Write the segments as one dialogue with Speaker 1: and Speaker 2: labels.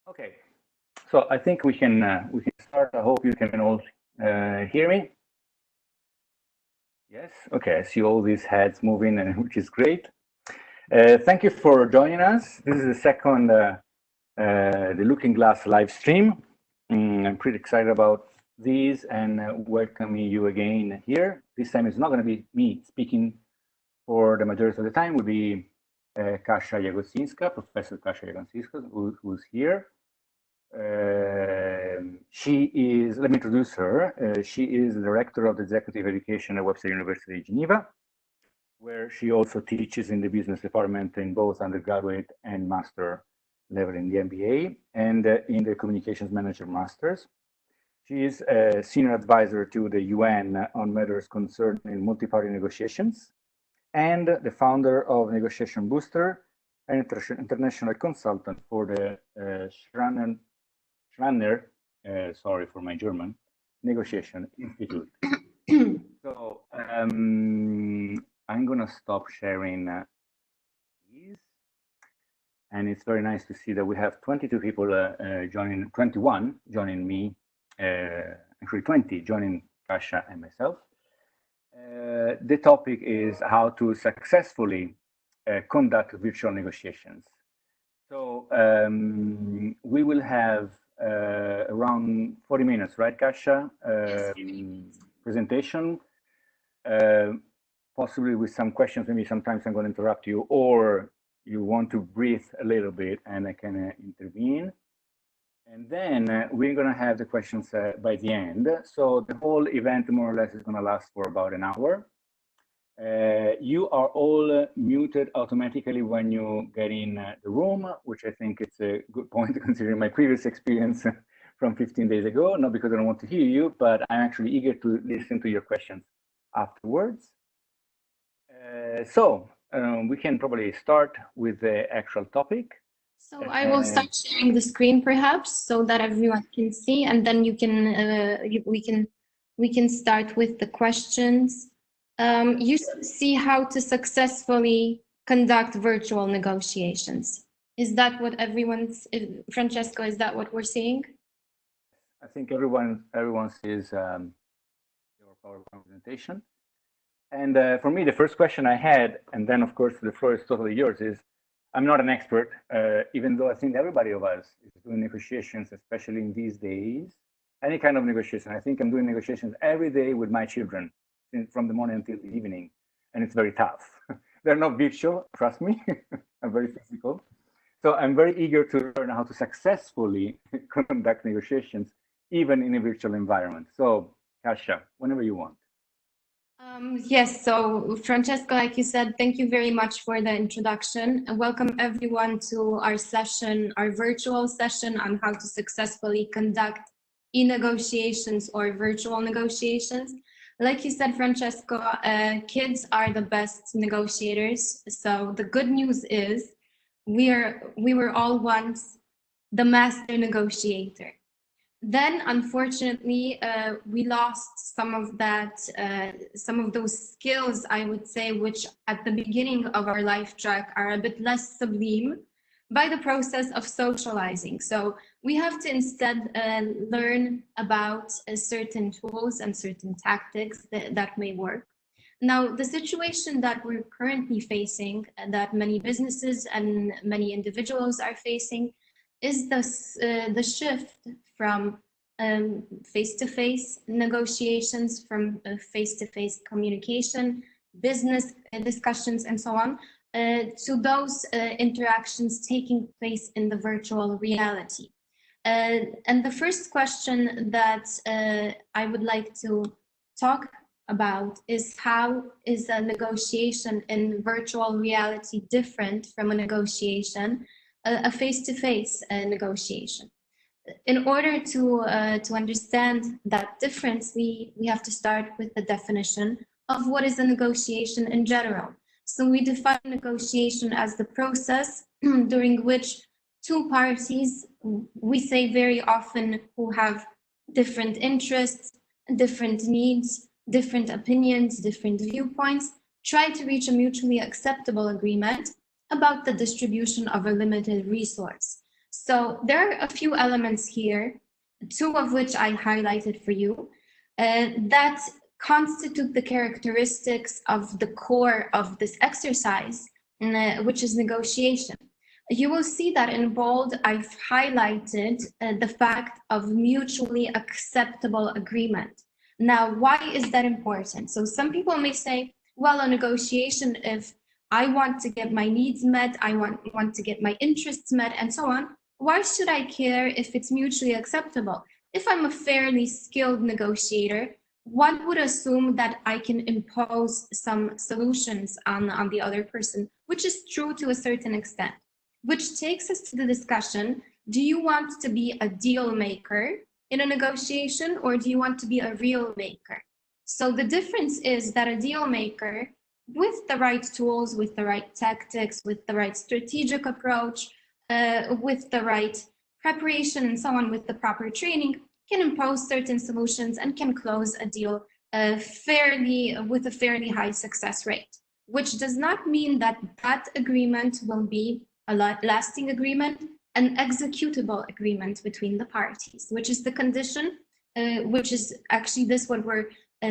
Speaker 1: Okay, so I think we can start. I hope you can all hear me. Yes. Okay. I see all these heads moving, which is great. Thank you for joining us. This is the second the Looking Glass live stream. I'm pretty excited about these and welcoming you again here. This time it's not going to be me speaking for the majority of the time. It will be Kasia Jagodzinska, Professor Kasia Jagodzinska, who's here. She is, let me introduce her. She is the Director of the Executive Education at Webster University, Geneva, where she also teaches in the business department in both undergraduate and master level in the MBA and in the Communications Manager Masters. She is a senior advisor to the UN on matters concerning multi-party negotiations and the founder of Negotiation Booster, an international consultant for the Schranner, sorry for my German, Negotiation Institute. So I'm going to stop sharing these. And it's very nice to see that we have 22 people joining, 21 joining me, actually 20 joining Kasia and myself. The topic is how to successfully conduct virtual negotiations. So we will have around 40 minutes, right, Kasia?
Speaker 2: Yes.
Speaker 1: Presentation, possibly with some questions. Maybe sometimes I'm going to interrupt you, or you want to breathe a little bit and I can intervene. And then we're going to have the questions by the end. So the whole event more or less is going to last for about an hour. You are all muted automatically when you get in the room, which I think it's a good point considering my previous experience from 15 days ago, not because I don't want to hear you, but I'm actually eager to listen to your questions afterwards. So we can probably start with the actual topic.
Speaker 2: So I will start sharing the screen perhaps so that everyone can see, and then you can we can start with the questions. You see how to successfully conduct virtual negotiations. Is that what everyone's, Francesco, is that what we're seeing?
Speaker 1: I think everyone sees your PowerPoint presentation. And for me, the first question I had, and then of course the floor is totally yours, is I'm not an expert, even though I think everybody of us is doing negotiations, especially in these days, any kind of negotiation. I think I'm doing negotiations every day with my children from the morning until the evening, and it's very tough. They're not virtual, trust me, I'm very physical. So I'm very eager to learn how to successfully conduct negotiations, even in a virtual environment. So Kasia, whenever you want.
Speaker 2: Yes, so Francesco, like you said, thank you very much for the introduction and welcome everyone to our session, our virtual session on how to successfully conduct e-negotiations or virtual negotiations. Like you said, Francesco, kids are the best negotiators. So the good news is we were all once the master negotiator. Then, unfortunately, we lost some of those skills, I would say, which at the beginning of our life track are a bit less sublime by the process of socializing. So we have to instead learn about certain tools and certain tactics that may work. Now, the situation that we're currently facing, that many businesses and many individuals are facing, is the shift from face-to-face negotiations, from face-to-face communication, business discussions, and so on, to those interactions taking place in the virtual reality. And the first question that I would like to talk about is how is a negotiation in virtual reality different from a negotiation, a face-to-face negotiation. In order to understand that difference, we have to start with the definition of what is a negotiation in general. So we define negotiation as the process during which two parties, we say very often, who have different interests, different needs, different opinions, different viewpoints, try to reach a mutually acceptable agreement about the distribution of a limited resource. So there are a few elements here, two of which I highlighted for you, that constitute the characteristics of the core of this exercise, which is negotiation. You will see that in bold, I've highlighted the fact of mutually acceptable agreement. Now, why is that important? So some people may say, well, a negotiation, if I want to get my needs met, I want to get my interests met, and so on, why should I care if it's mutually acceptable? If I'm a fairly skilled negotiator, one would assume that I can impose some solutions on the other person, which is true to a certain extent. Which takes us to the discussion, do you want to be a deal maker in a negotiation, or do you want to be a real maker? So the difference is that a deal maker, with the right tools, with the right tactics, with the right strategic approach, with the right preparation and so on, with the proper training, can impose certain solutions and can close a deal with a fairly high success rate, which does not mean that that agreement will be a lasting agreement, an executable agreement between the parties, which is the condition, which is actually this what we're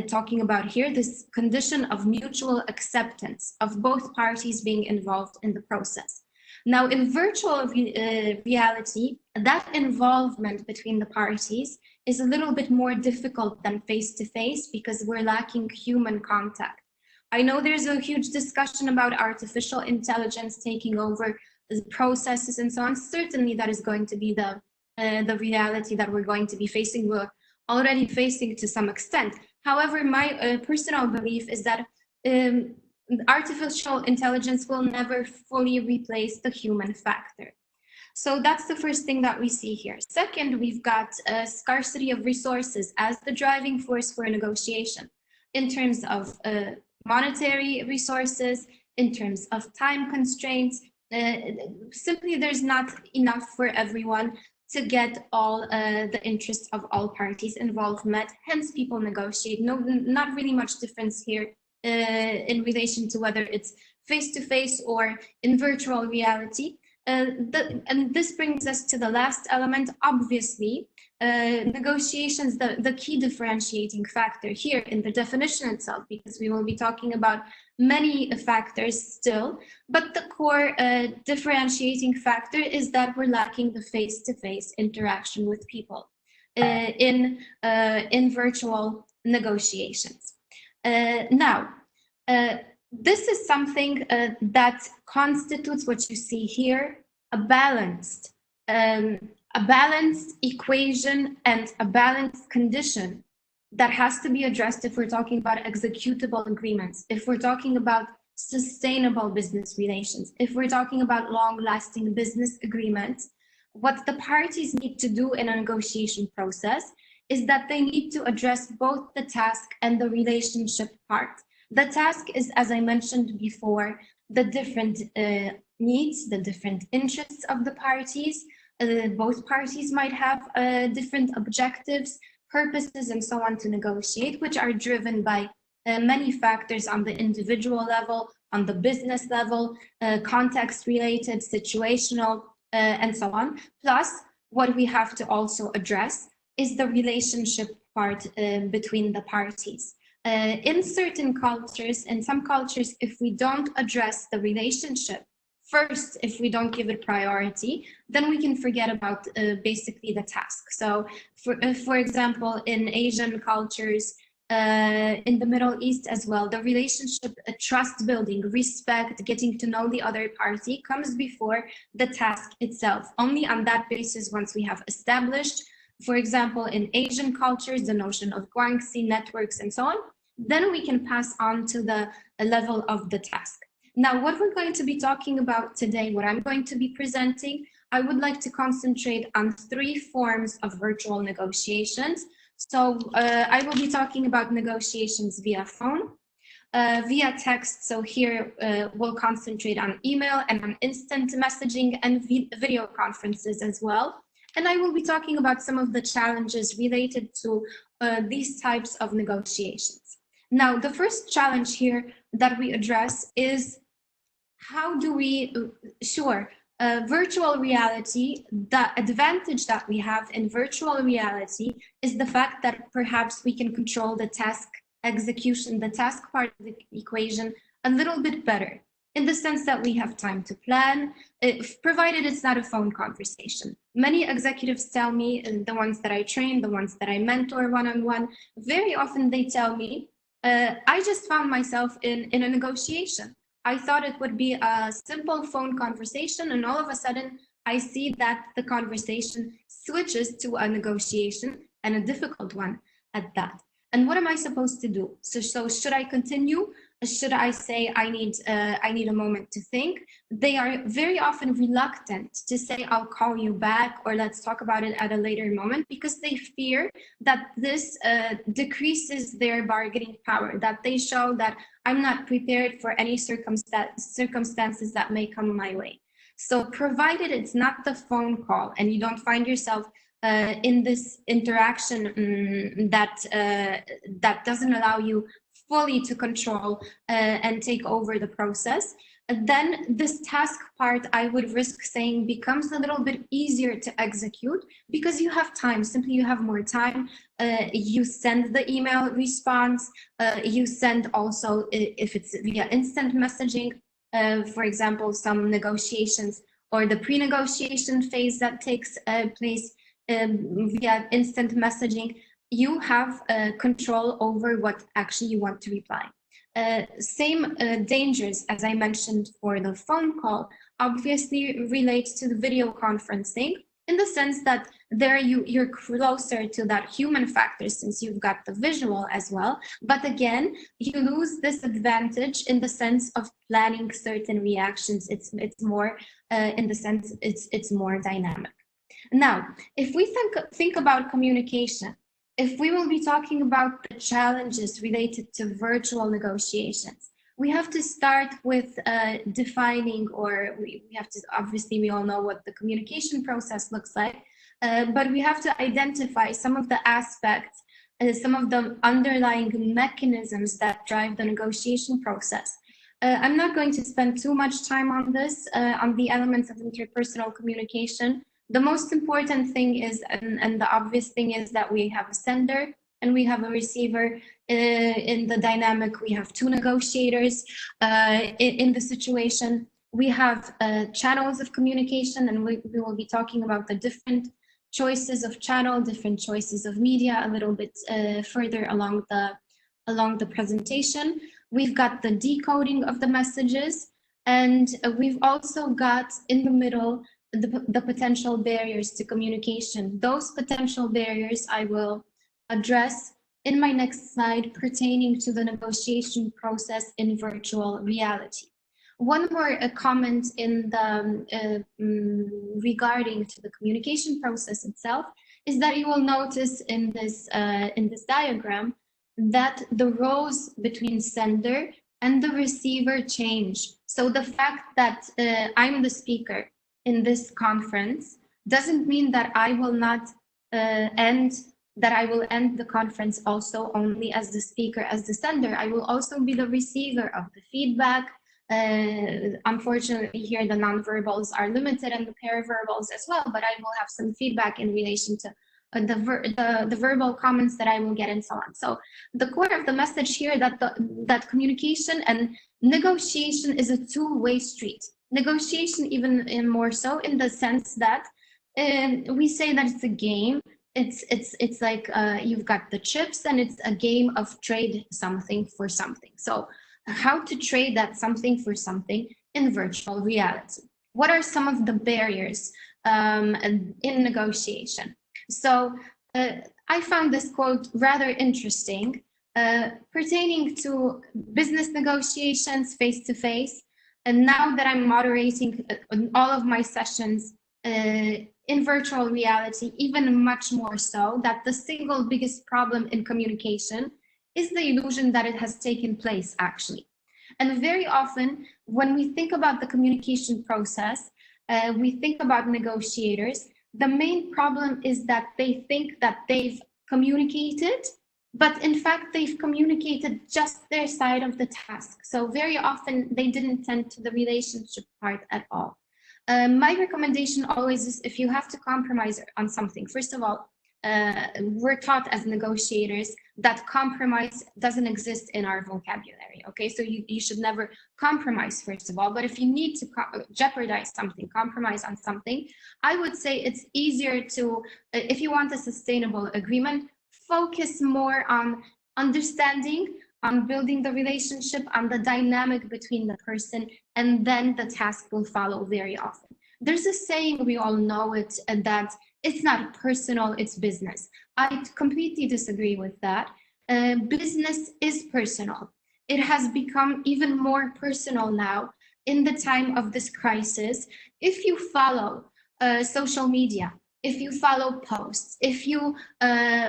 Speaker 2: talking about here, this condition of mutual acceptance of both parties being involved in the process. Now, in virtual reality, that involvement between the parties is a little bit more difficult than face-to-face because we're lacking human contact. I know there's a huge discussion about artificial intelligence taking over processes and so on. Certainly that is going to be the reality that we're going to be facing. We're already facing to some extent. However, my personal belief is that artificial intelligence will never fully replace the human factor. So that's the first thing that we see here. Second, we've got a scarcity of resources as the driving force for a negotiation in terms of monetary resources, in terms of time constraints. Simply, there's not enough for everyone to get all the interests of all parties involved met. Hence, people negotiate. No, not really much difference here in relation to whether it's face-to-face or in virtual reality. And this brings us to the last element. Obviously, negotiations, the key differentiating factor here in the definition itself, because we will be talking about many factors still, but the core differentiating factor is that we're lacking the face-to-face interaction with people in virtual negotiations. Now, this is something that constitutes what you see here, a balanced equation and a balanced condition that has to be addressed if we're talking about executable agreements, if we're talking about sustainable business relations, if we're talking about long-lasting business agreements. What the parties need to do in a negotiation process is that they need to address both the task and the relationship part. The task is, as I mentioned before, the different needs, the different interests of the parties. Both parties might have different objectives, purposes, and so on to negotiate, which are driven by many factors on the individual level, on the business level, context-related, situational, and so on. Plus, what we have to also address is the relationship part between the parties. In certain cultures, in some cultures, if we don't address the relationship first, if we don't give it priority, then we can forget about basically the task. So, for example, in Asian cultures, in the Middle East as well, the relationship, trust building, respect, getting to know the other party comes before the task itself. Only on that basis, once we have established, for example, in Asian cultures, the notion of guangxi networks and so on, then we can pass on to the level of the task. Now, what we're going to be talking about today, what I'm going to be presenting, I would like to concentrate on 3 forms of virtual negotiations. So I will be talking about negotiations via phone, via text. So here we'll concentrate on email and on instant messaging and video conferences as well. And I will be talking about some of the challenges related to these types of negotiations. Now, the first challenge here that we address is how do we, Virtual reality, the advantage that we have in virtual reality is the fact that perhaps we can control the task execution, the task part of the equation a little bit better, in the sense that we have time to plan, provided it's not a phone conversation. Many executives tell me, the ones that I train, the ones that I mentor one-on-one, very often they tell me, I just found myself in a negotiation. I thought it would be a simple phone conversation, and all of a sudden I see that the conversation switches to a negotiation, and a difficult one at that. And what am I supposed to do? So should I continue? Should I say I need a moment to think? They are very often reluctant to say I'll call you back, or let's talk about it at a later moment, because they fear that this decreases their bargaining power, that they show that I'm not prepared for any circumstances that may come my way. So provided it's not the phone call and you don't find yourself in this interaction that doesn't allow you fully to control and take over the process, then this task part, I would risk saying, becomes a little bit easier to execute because you have time. Simply, you have more time. You send the email response. You send also, if it's via instant messaging, for example, some negotiations or the pre-negotiation phase that takes place via instant messaging, you have control over what actually you want to reply. Same dangers, as I mentioned for the phone call, obviously relates to the video conferencing, in the sense that there you're closer to that human factor since you've got the visual as well. But again, you lose this advantage in the sense of planning certain reactions. It's more in the sense it's more dynamic. Now, if we think about communication, if we will be talking about the challenges related to virtual negotiations, we have to start with defining, or we have to, obviously we all know what the communication process looks like, but we have to identify some of the aspects, some of the underlying mechanisms that drive the negotiation process. I'm not going to spend too much time on this, on the elements of interpersonal communication. The most important thing is, and the obvious thing is, that we have a sender and we have a receiver. In the dynamic, we have two negotiators. In the situation, we have channels of communication, and we will be talking about the different choices of channel, different choices of media a little bit further along the presentation. We've got the decoding of the messages, and we've also got in the middle the potential barriers to communication. Those potential barriers I will address in my next slide, pertaining to the negotiation process in virtual reality. One more comment in the regarding to the communication process itself is that you will notice in this diagram that the roles between sender and the receiver change. So the fact that I'm the speaker in this conference doesn't mean that I will not end the conference also only as the speaker, as the sender. I will also be the receiver of the feedback. Unfortunately, here the nonverbals are limited and the paraverbals as well, but I will have some feedback in relation to the verbal comments that I will get and so on. So the core of the message here that communication and negotiation is a two-way street. Negotiation even more so, in the sense that we say that it's a game. It's like you've got the chips, and it's a game of trade something for something. So how to trade that something for something in virtual reality? What are some of the barriers in negotiation? So I found this quote rather interesting, pertaining to business negotiations face-to-face. And now that I'm moderating all of my sessions in virtual reality, even much more so, that the single biggest problem in communication is the illusion that it has taken place, actually. And very often, when we think about the communication process, we think about negotiators, the main problem is that they think that they've communicated, but in fact, they've communicated just their side of the task. So very often, they didn't tend to the relationship part at all. My recommendation always is, if you have to compromise on something, first of all, we're taught as negotiators that compromise doesn't exist in our vocabulary, okay? So you should never compromise, first of all. But if you need to jeopardize something, compromise on something, I would say it's easier to, if you want a sustainable agreement, focus more on understanding, on building the relationship, on the dynamic between the person, and then the task will follow very often. There's a saying, we all know it, that it's not personal, it's business. I completely disagree with that. Business is personal. It has become even more personal now in the time of this crisis. If you follow social media, if you follow posts, if you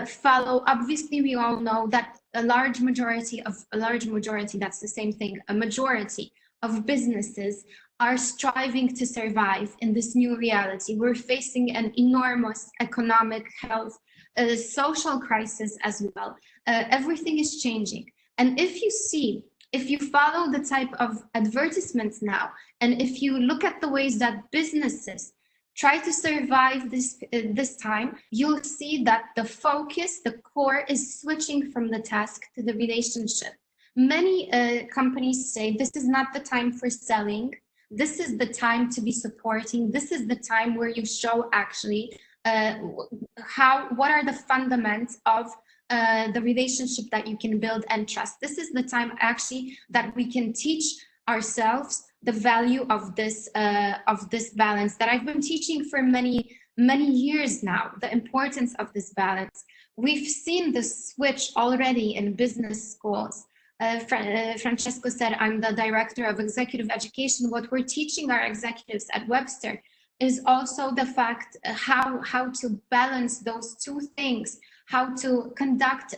Speaker 2: follow, obviously we all know that a majority, that's the same thing, a majority of businesses are striving to survive in this new reality. We're facing an enormous economic, health, social crisis as well. Everything is changing. And if you follow the type of advertisements now, and if you look at the ways that businesses try to survive this time, you'll see that the focus, the core, is switching from the task to the relationship. Many companies say this is not the time for selling. This is the time to be supporting. This is the time where you show actually what are the fundamentals of the relationship that you can build and trust. This is the time actually that we can teach ourselves the value of this balance that I've been teaching for many years now, the importance of this balance. We've seen the switch already in business schools. Francesco said, I'm the director of executive education. What we're teaching our executives at Webster is also the fact how to balance those two things, how to conduct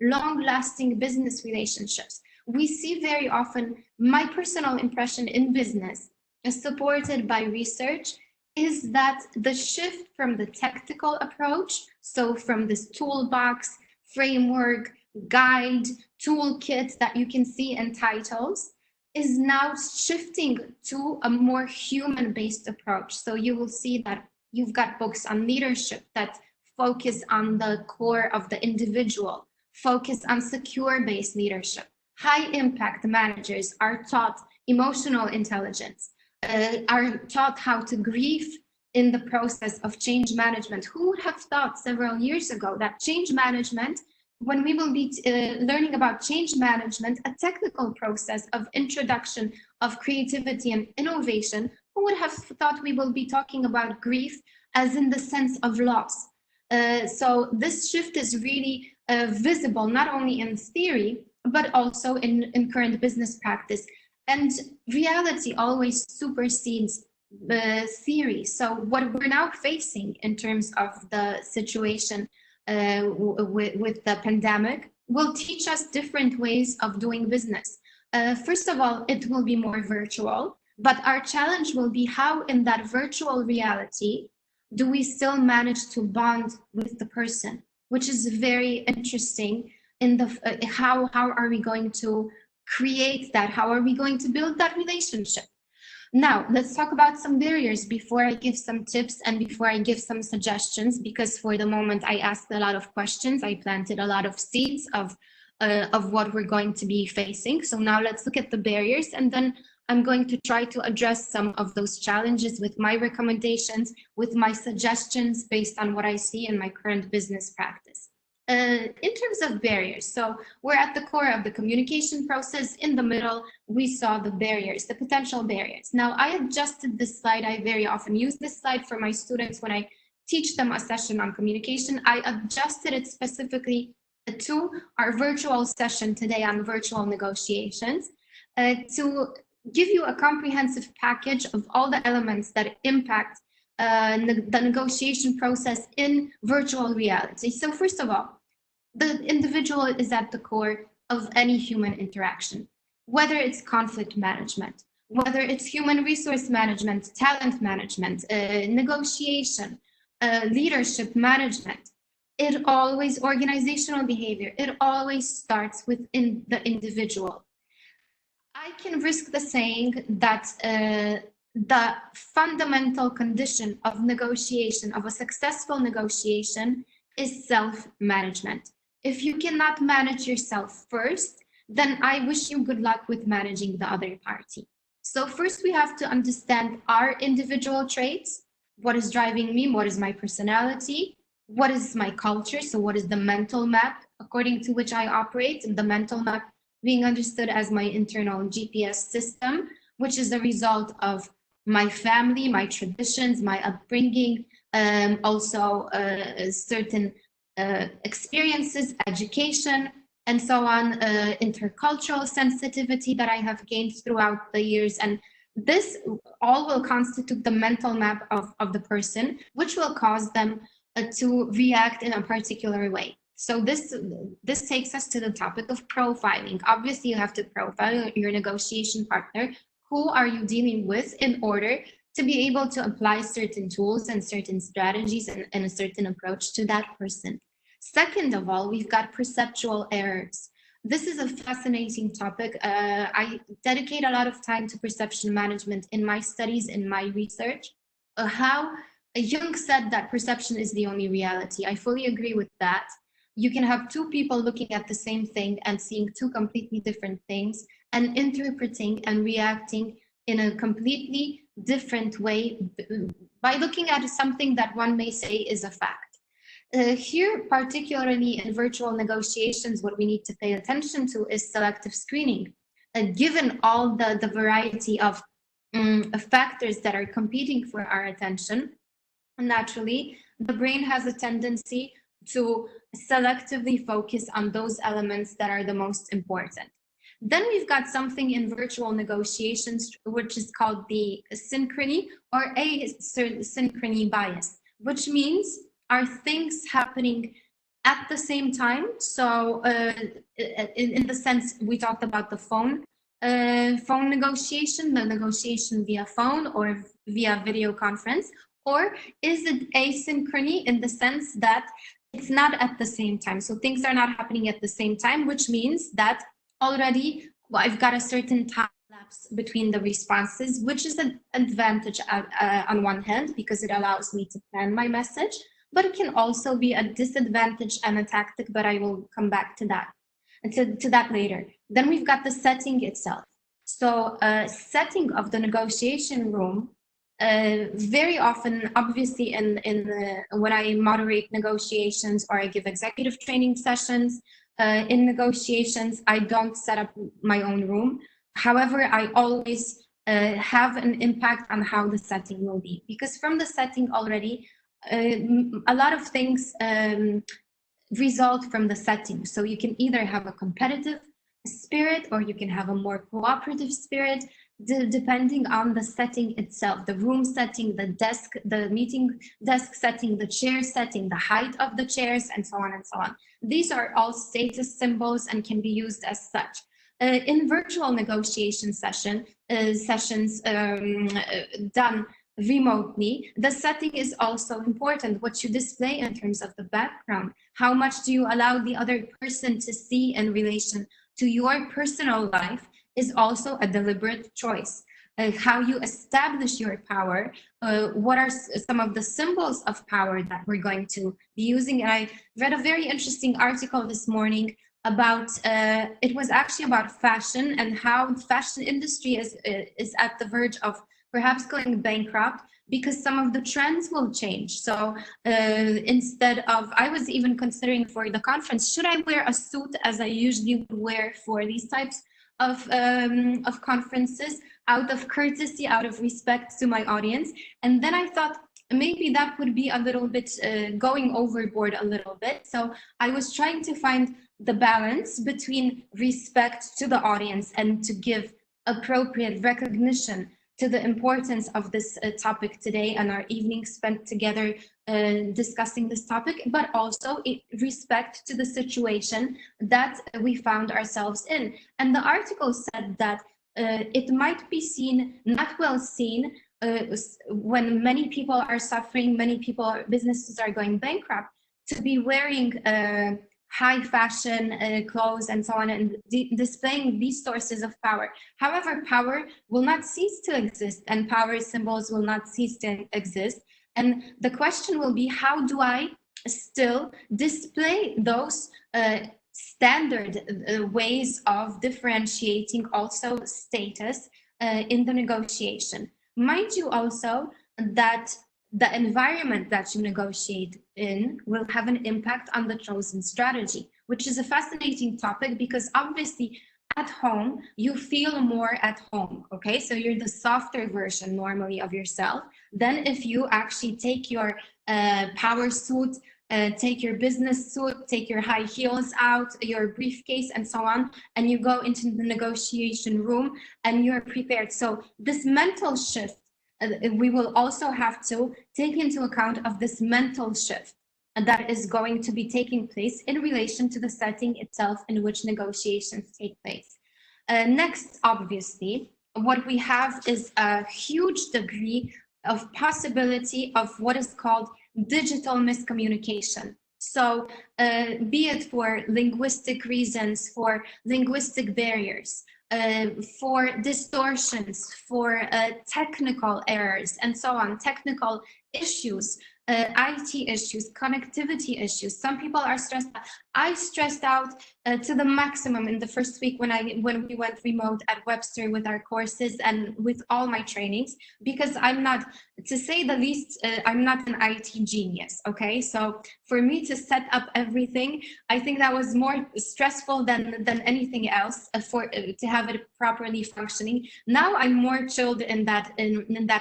Speaker 2: long-lasting business relationships. We see very often, my personal impression in business, supported by research, is that the shift from the technical approach, so from this toolbox, framework, guide, toolkit that you can see in titles, is now shifting to a more human-based approach. So you will see that you've got books on leadership that focus on the core of the individual, focus on secure-based leadership. High-impact managers are taught emotional intelligence, are taught how to grieve in the process of change management. Who would have thought several years ago that change management, when we will be learning about change management, a technical process of introduction of creativity and innovation, who would have thought we will be talking about grief as in the sense of loss? So this shift is really visible, not only in theory, but also in current business practice. And reality always supersedes the theory. So what we're now facing in terms of the situation with the pandemic will teach us different ways of doing business. First of all, it will be more virtual, but our challenge will be how in that virtual reality do we still manage to bond with the person, which is very interesting. In the how are we going to create that? How are we going to build that relationship? Now, let's talk about some barriers before I give some tips and before I give some suggestions, because for the moment I asked a lot of questions. I planted a lot of seeds of what we're going to be facing. So now let's look at the barriers, and then I'm going to try to address some of those challenges with my recommendations, with my suggestions based on what I see in my current business practice. In terms of barriers, so we're at the core of the communication process. In the middle, we saw the barriers, the potential barriers. Now, I adjusted this slide. I very often use this slide for my students when I teach them a session on communication. I adjusted it specifically to our virtual session today on virtual negotiations to give you a comprehensive package of all the elements that impact the negotiation process in virtual reality. So first of all, the individual is at the core of any human interaction, whether it's conflict management, whether it's human resource management, talent management, negotiation, leadership management. It always, organizational behavior, it always starts within the individual. I can risk the saying that the fundamental condition of negotiation, of a successful negotiation, is self-management. If you cannot manage yourself first, then I wish you good luck with managing the other party. So first we have to understand our individual traits. What is driving me? What is my personality? What is my culture? So what is the mental map according to which I operate? And the mental map being understood as my internal GPS system, which is the result of my family, my traditions, my upbringing, also certain experiences, education, and so on, intercultural sensitivity that I have gained throughout the years. And this all will constitute the mental map of the person, which will cause them to react in a particular way. So this takes us to the topic of profiling. Obviously, you have to profile your negotiation partner. Who are you dealing with in order to be able to apply certain tools and certain strategies and a certain approach to that person? Second of all, we've got perceptual errors. This is a fascinating topic. I dedicate a lot of time to perception management in my studies, in my research. How Jung said that perception is the only reality. I fully agree with that. You can have two people looking at the same thing and seeing two completely different things and interpreting and reacting in a completely different way by looking at something that one may say is a fact. Here, particularly in virtual negotiations, what we need to pay attention to is selective screening. Given all the variety of factors that are competing for our attention, naturally, the brain has a tendency to selectively focus on those elements that are the most important. Then we've got something in virtual negotiations, which is called the synchrony or asynchrony bias, which means are things happening at the same time. So in the sense we talked about the phone negotiation, the negotiation via phone or via video conference, or is it asynchrony in the sense that it's not at the same time? So things are not happening at the same time, which means that already I've got a certain time lapse between the responses, which is an advantage on one hand, because it allows me to plan my message, but it can also be a disadvantage and a tactic, but I will come back to that, to that later. Then we've got the setting itself. So setting of the negotiation room, very often, obviously, when I moderate negotiations or I give executive training sessions in negotiations, I don't set up my own room. However, I always have an impact on how the setting will be, because from the setting already, a lot of things result from the setting. So you can either have a competitive spirit or you can have a more cooperative spirit, depending on the setting itself, the room setting, the desk, the meeting desk setting, the chair setting, the height of the chairs, and so on and so on. These are all status symbols and can be used as such. In virtual negotiation sessions done remotely, the setting is also important. What you display in terms of the background, how much do you allow the other person to see in relation to your personal life, is also a deliberate choice. How you establish your power, what are some of the symbols of power that we're going to be using. And I read a very interesting article this morning about, it was actually about fashion and how the fashion industry is at the verge of perhaps going bankrupt because some of the trends will change. So instead of, I was even considering for the conference, should I wear a suit as I usually would wear for these types of conferences, out of courtesy, out of respect to my audience? And then I thought maybe that would be a little bit going overboard a little bit. So I was trying to find the balance between respect to the audience and to give appropriate recognition to the importance of this topic today and our evening spent together discussing this topic, but also respect to the situation that we found ourselves in. And the article said that it might be seen, not well seen, when many people are suffering, many people, businesses are going bankrupt, to be wearing high fashion clothes and so on, and displaying these sources of power. However, power will not cease to exist, and power symbols will not cease to exist. And the question will be, how do I still display those standard ways of differentiating also status in the negotiation? Mind you also that the environment that you negotiate in will have an impact on the chosen strategy, which is a fascinating topic because obviously at home, you feel more at home, okay? So you're the softer version normally of yourself. Then if you actually take your power suit, take your business suit, take your high heels out, your briefcase and so on, and you go into the negotiation room and you're prepared. So this mental shift, we will also have to take into account of this mental shift that is going to be taking place in relation to the setting itself in which negotiations take place. Next, obviously, what we have is a huge degree of possibility of what is called digital miscommunication. So be it for linguistic reasons, for linguistic barriers, for distortions, for technical errors, and so on, technical issues, IT issues, connectivity issues. Some people are stressed out. I stressed out to the maximum in the first week when we went remote at Webster with our courses and with all my trainings, because I'm not, to say the least, I'm not an IT genius, okay? So for me to set up everything, I think that was more stressful than anything else to have it properly functioning. Now I'm more chilled in that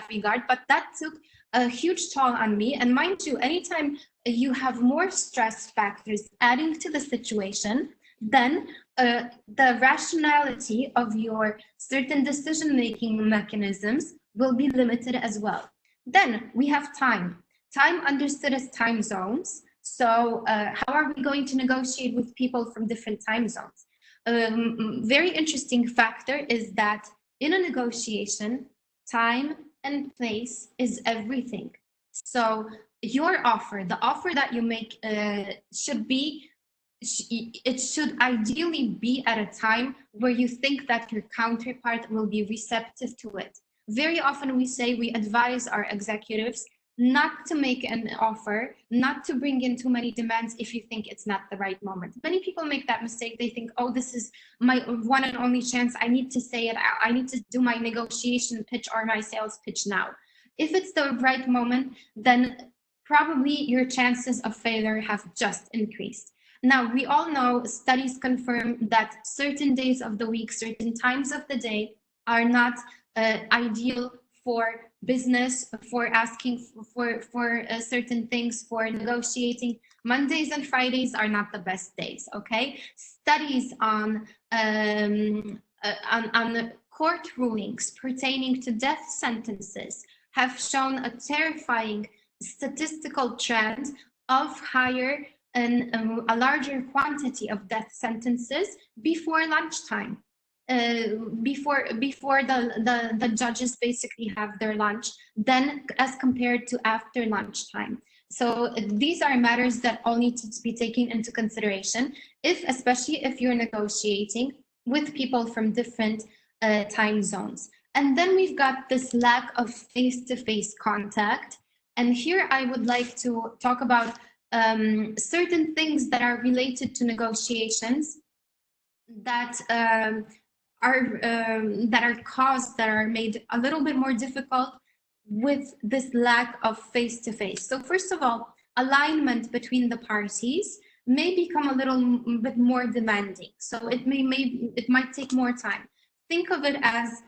Speaker 2: regard, but that took a huge toll on me. And mind you, anytime you have more stress factors adding to the situation, then the rationality of your certain decision-making mechanisms will be limited as well. Then we have time. Time understood as time zones. So how are we going to negotiate with people from different time zones? Very interesting factor is that in a negotiation, time and place is everything. So your offer, the offer that you make it should ideally be at a time where you think that your counterpart will be receptive to it. Very often we advise our executives not to make an offer, not to bring in too many demands if you think it's not the right moment. Many people make that mistake. They think, oh, this is my one and only chance. I need to say it. I need to do my negotiation pitch or my sales pitch now. If it's the right moment, then probably your chances of failure have just increased. Now, we all know, studies confirm that certain days of the week, certain times of the day are not ideal for business, for asking for certain things, for negotiating. Mondays and Fridays are not the best days, okay? Studies on court rulings pertaining to death sentences have shown a terrifying statistical trend of higher and a larger quantity of death sentences before lunchtime. Before the judges basically have their lunch, then as compared to after lunchtime. So these are matters that all need to be taken into consideration, especially if you're negotiating with people from different time zones. And then we've got this lack of face-to-face contact. And here I would like to talk about certain things that are related to negotiations that are made a little bit more difficult with this lack of face-to-face. So first of all, alignment between the parties may become a little bit more demanding. So it might take more time. Think of it as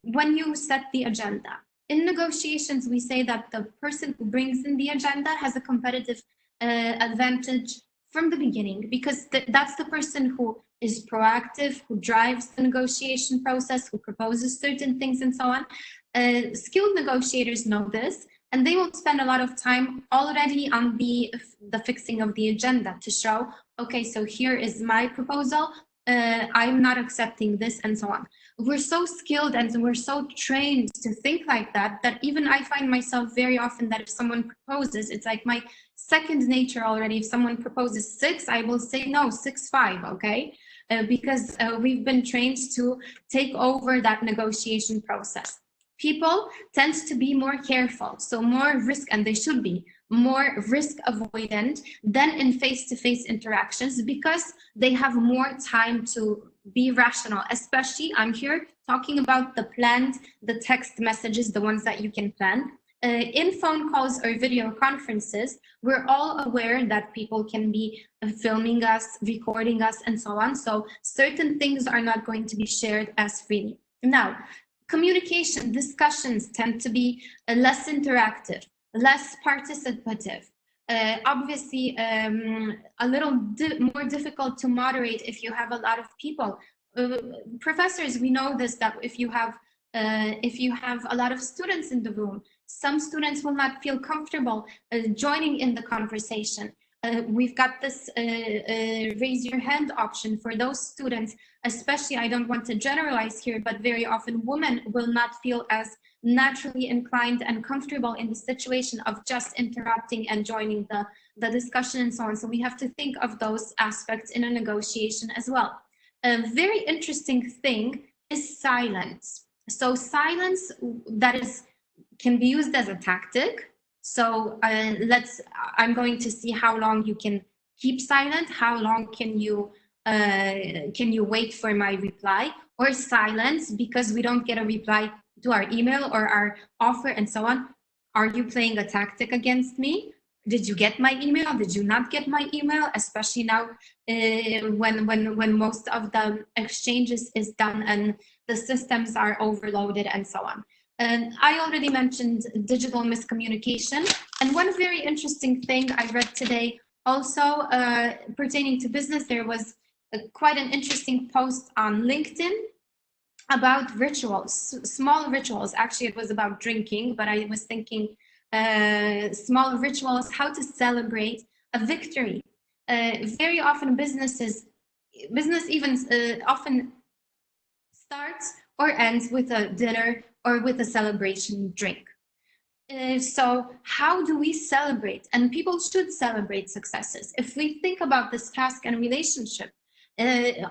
Speaker 2: when you set the agenda. In negotiations, we say that the person who brings in the agenda has a competitive advantage from the beginning, because that's the person who is proactive, who drives the negotiation process, who proposes certain things and so on. Skilled negotiators know this, and they will spend a lot of time already on the fixing of the agenda to show, okay, so here is my proposal. I'm not accepting this, and so on. We're so skilled and we're so trained to think like that, that even I find myself very often that if someone proposes, it's like my second nature already. If someone proposes 6, I will say no, 6-5, okay? Because we've been trained to take over that negotiation process. People tend to be more careful, so more risk, and they should be more risk avoidant than in face-to-face interactions, because they have more time to be rational. Especially, I'm here talking about the planned, the text messages, the ones that you can plan. In phone calls or video conferences, we're all aware that people can be filming us, recording us, and so on. So certain things are not going to be shared as freely. Now, communication discussions tend to be less interactive, less participative. Obviously, a little more difficult to moderate if you have a lot of people. Professors, we know this, that if you have a lot of students in the room, some students will not feel comfortable joining in the conversation. We've got this raise your hand option for those students, especially, I don't want to generalize here, but very often women will not feel as naturally inclined and comfortable in the situation of just interrupting and joining the discussion and so on. So we have to think of those aspects in a negotiation as well. A very interesting thing is silence. So silence that can be used as a tactic. So I'm going to see how long you can keep silent, how long can you wait for my reply, or silence because we don't get a reply to our email or our offer and so on. Are you playing a tactic against me? Did you get my email? Did you not get my email? Especially now when most of the exchanges is done and the systems are overloaded and so on. And I already mentioned digital miscommunication. And one very interesting thing I read today also pertaining to business, there was quite an interesting post on LinkedIn about rituals, small rituals. Actually, it was about drinking, but I was thinking small rituals, how to celebrate a victory. Very often business even often starts or ends with a dinner or with a celebration drink. So how do we celebrate? And people should celebrate successes. If we think about this task and relationship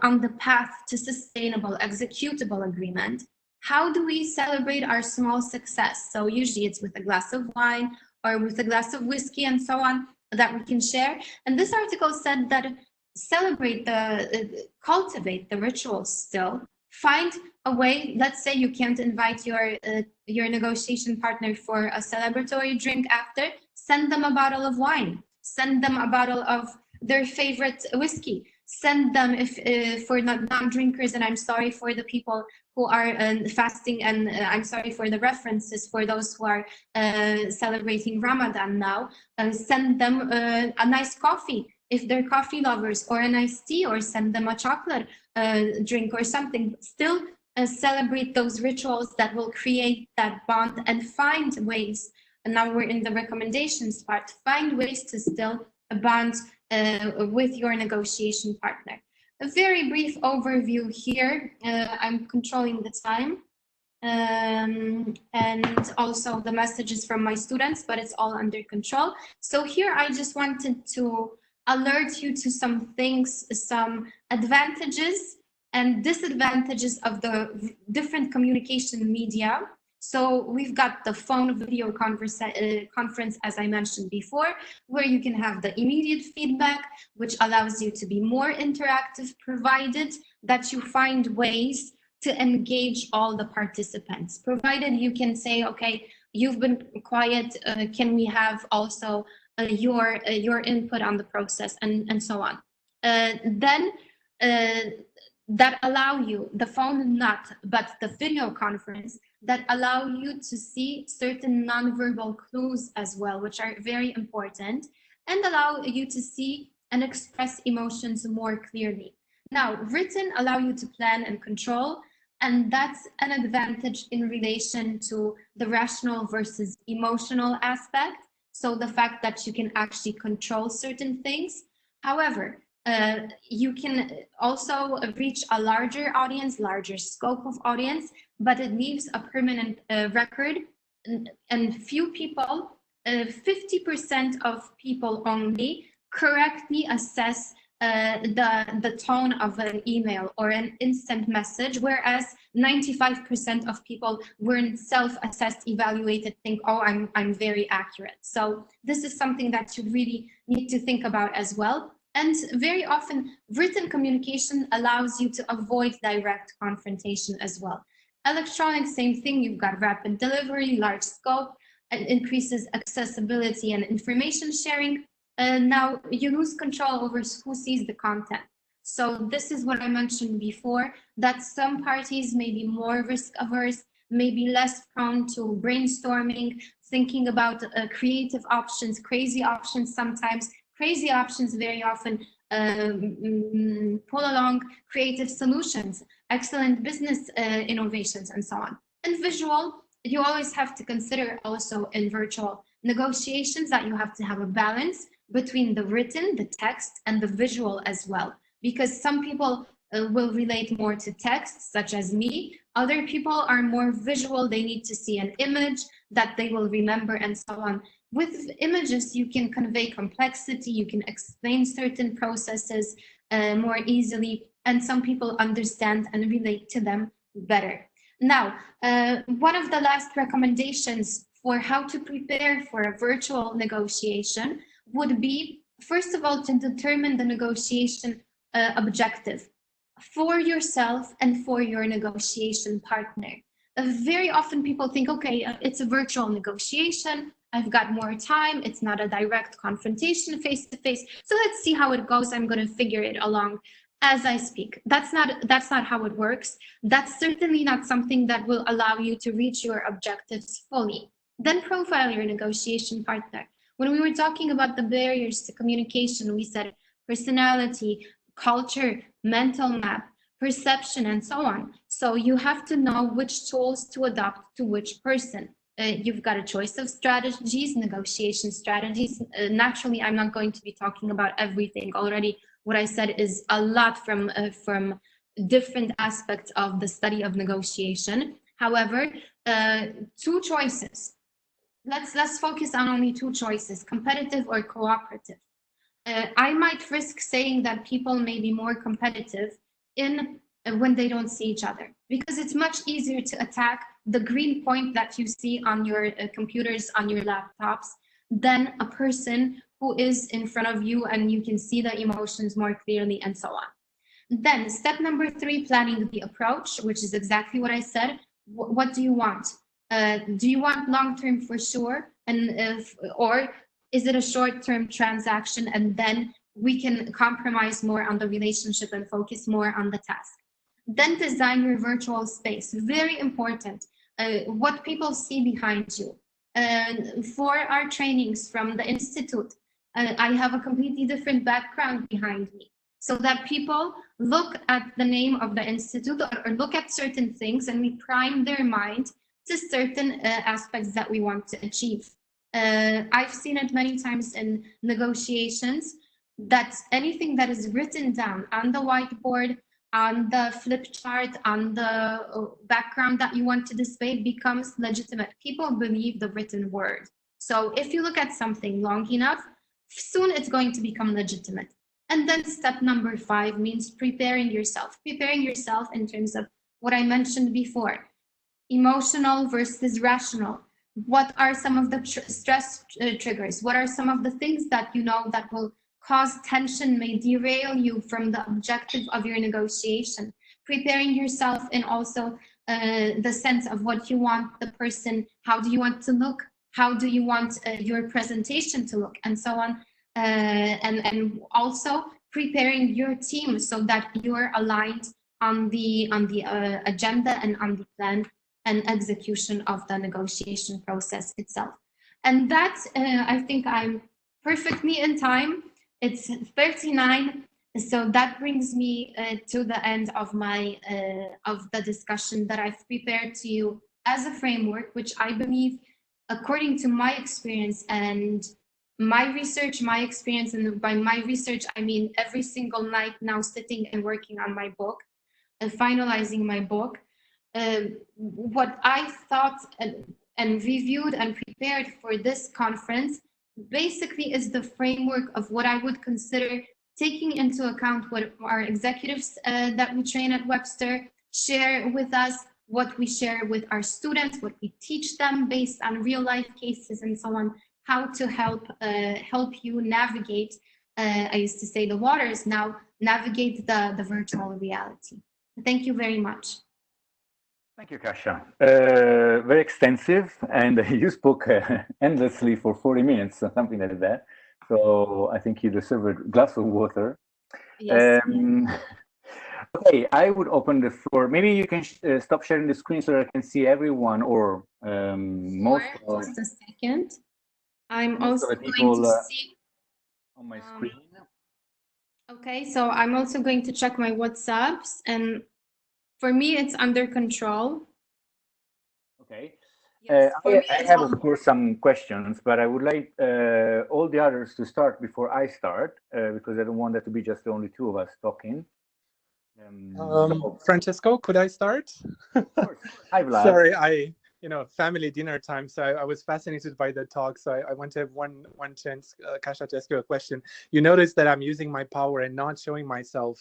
Speaker 2: on the path to sustainable, executable agreement, how do we celebrate our small success? So usually it's with a glass of wine or with a glass of whiskey and so on that we can share. And this article said that cultivate the rituals still. Find a way. Let's say you can't invite your negotiation partner for a celebratory drink after. Send them a bottle of wine. Send them a bottle of their favorite whiskey. Send them for non-drinkers, and I'm sorry for the people who are fasting, and I'm sorry for the references for those who are celebrating Ramadan now. Send them a nice coffee if they're coffee lovers, or a nice tea, or send them a chocolate drink or something. Still celebrate those rituals that will create that bond, and find ways, and now we're in the recommendations part, find ways to still bond with your negotiation partner. A very brief overview here. I'm controlling the time and also the messages from my students, but it's all under control. So here I just wanted to alert you to some things, some advantages and disadvantages of the different communication media. So we've got the phone video conference, as I mentioned before, where you can have the immediate feedback, which allows you to be more interactive, provided that you find ways to engage all the participants. Provided you can say, okay, you've been quiet, can we have also your input on the process, and so on. Then that allow you, the phone not, but the video conference, that allow you to see certain nonverbal clues as well, which are very important, and allow you to see and express emotions more clearly. Now, written allow you to plan and control, and that's an advantage in relation to the rational versus emotional aspect. So the fact that you can actually control certain things. However, You can also reach a larger audience, larger scope of audience, but it leaves a permanent record. And few people, 50% of people only correctly assess the tone of an email or an instant message, whereas 95% of people weren't self-assessed, evaluated, think, oh, I'm very accurate. So this is something that you really need to think about as well. And very often, written communication allows you to avoid direct confrontation as well. Electronic, same thing, you've got rapid delivery, large scope, and increases accessibility and information sharing. Now you lose control over who sees the content. So this is what I mentioned before, that some parties may be more risk averse, may be less prone to brainstorming, thinking about creative options, crazy options sometimes. Crazy options very often pull along creative solutions, excellent business innovations, and so on. And visual, you always have to consider also in virtual negotiations that you have to have a balance between the written, the text, and the visual as well. Because some people will relate more to text, such as me. Other people are more visual. They need to see an image that they will remember and so on. With images, you can convey complexity, you can explain certain processes more easily, and some people understand and relate to them better. Now, one of the last recommendations for how to prepare for a virtual negotiation would be, first of all, to determine the negotiation objective for yourself and for your negotiation partner. Very often people think, okay, it's a virtual negotiation, I've got more time, it's not a direct confrontation face-to-face, so let's see how it goes, I'm going to figure it along as I speak. That's not how it works. That's certainly not something that will allow you to reach your objectives fully. Then profile your negotiation partner. When we were talking about the barriers to communication, we said personality, culture, mental map, perception, and so on. So you have to know which tools to adopt to which person. You've got a choice of strategies, negotiation strategies. Naturally, I'm not going to be talking about everything already. What I said is a lot from different aspects of the study of negotiation. However, two choices. Let's focus on only two choices, competitive or cooperative. I might risk saying that people may be more competitive in when they don't see each other, because it's much easier to attack the green point that you see on your computers, on your laptops, than a person who is in front of you and you can see the emotions more clearly and so on. Then step number 3, planning the approach, which is exactly what I said. What do you want? Do you want long-term for sure? And or is it a short-term transaction and then we can compromise more on the relationship and focus more on the task? Then design your virtual space, very important. What people see behind you. For our trainings from the Institute, I have a completely different background behind me, so that people look at the name of the Institute or look at certain things and we prime their mind to certain aspects that we want to achieve. I've seen it many times in negotiations that anything that is written down on the whiteboard, on the flip chart, on the background that you want to display becomes legitimate. People believe the written word. So if you look at something long enough, soon it's going to become legitimate. And then step number 5 means preparing yourself. Preparing yourself in terms of what I mentioned before, emotional versus rational. What are some of the stress triggers? What are some of the things that you know that will cause tension, may derail you from the objective of your negotiation? Preparing yourself in also the sense of what you want the person, how do you want to look, how do you want your presentation to look, and so on. And also preparing your team so that you're aligned on the agenda and on the plan and execution of the negotiation process itself. And that, I think I'm perfectly in time. It's 39, so that brings me to the end of my of the discussion that I've prepared to you as a framework, which I believe, according to my experience and my research, my experience, and by my research, I mean every single night now sitting and working on my book and finalizing my book. What I thought and reviewed and prepared for this conference basically is the framework of what I would consider taking into account what our executives that we train at Webster share with us, what we share with our students, what we teach them based on real life cases and so on, how to help you navigate, I used to say the waters, now navigate the virtual reality. Thank you very much.
Speaker 1: Thank you, Kasia. Very extensive, and you spoke endlessly for 40 minutes or something like that. So I think you deserve a glass of water.
Speaker 2: Yes.
Speaker 1: Okay, I would open the floor. Maybe you can stop sharing the screen so I can see everyone, or most of,
Speaker 2: just a second. I'm
Speaker 1: most
Speaker 2: also
Speaker 1: of the
Speaker 2: going
Speaker 1: people
Speaker 2: to see
Speaker 1: on my screen.
Speaker 2: Okay, so I'm also going to check my WhatsApps, and for me, it's under control.
Speaker 1: Okay.
Speaker 2: Yes,
Speaker 1: I have, of course, some questions, but I would like all the others to start before I start, because I don't want that to be just the only two of us talking.
Speaker 3: Francesco, could I start?
Speaker 1: Of course. Hi, Vlad.
Speaker 3: Sorry, family dinner time, so I was fascinated by the talk, so I want to have one chance, Kasia, to ask you a question. You notice that I'm using my power and not showing myself,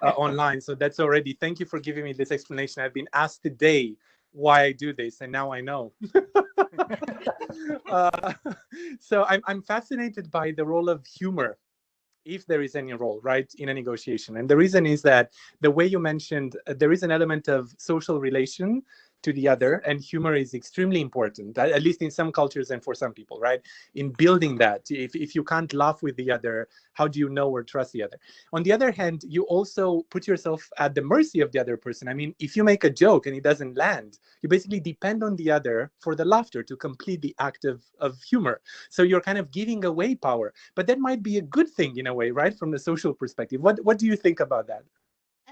Speaker 3: online, so that's already, thank you for giving me this explanation. I've been asked today why I do this, and now I know. So I'm fascinated by the role of humor, if there is any role, right, in a negotiation. And the reason is that the way you mentioned, there is an element of social relation to the other, and humor is extremely important, at least in some cultures and for some people, right? In building that, if you can't laugh with the other, how do you know or trust the other? On the other hand, you also put yourself at the mercy of the other person. I mean, if you make a joke and it doesn't land, you basically depend on the other for the laughter to complete the act of humor. So you're kind of giving away power, but that might be a good thing in a way, right? From the social perspective. What do you think about that?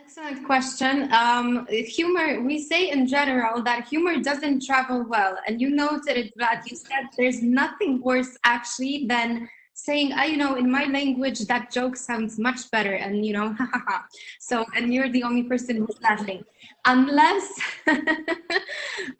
Speaker 2: Excellent question. Humor, we say in general that humor doesn't travel well. And you noted it, Vlad. You said there's nothing worse actually than saying, in my language, that joke sounds much better. And, so, and you're the only person who's laughing. Unless,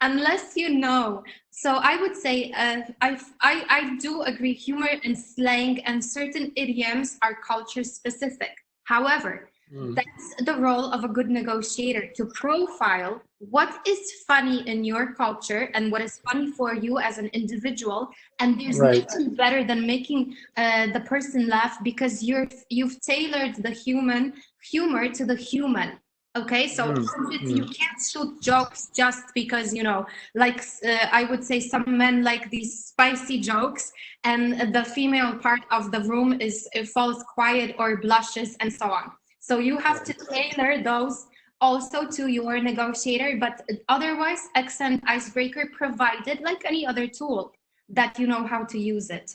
Speaker 2: unless you know. So I would say, I do agree, humor and slang and certain idioms are culture specific. However, that's the role of a good negotiator, to profile what is funny in your culture and what is funny for you as an individual. And there's nothing better than making the person laugh, because you've tailored the humor to the human. Okay, so you can't shoot jokes just because, I would say some men like these spicy jokes, and the female part of the room falls quiet or blushes and so on. So you have to tailor those also to your negotiator, but otherwise, excellent icebreaker provided like any other tool that you know how to use it.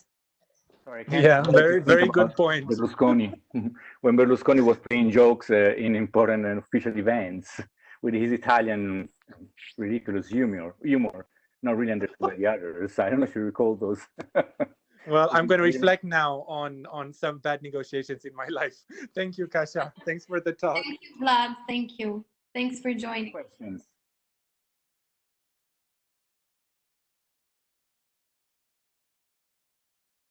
Speaker 1: Sorry,
Speaker 3: yeah, very good point.
Speaker 1: Berlusconi, when Berlusconi was playing jokes in important and official events with his Italian ridiculous humor, not really understood by the others. I don't know if you recall those.
Speaker 3: Well, I'm going to reflect now on some bad negotiations in my life. Thank you, Kasia. Thanks for the talk.
Speaker 2: Thank you, Vlad. Thank you. Thanks for joining.
Speaker 1: Questions?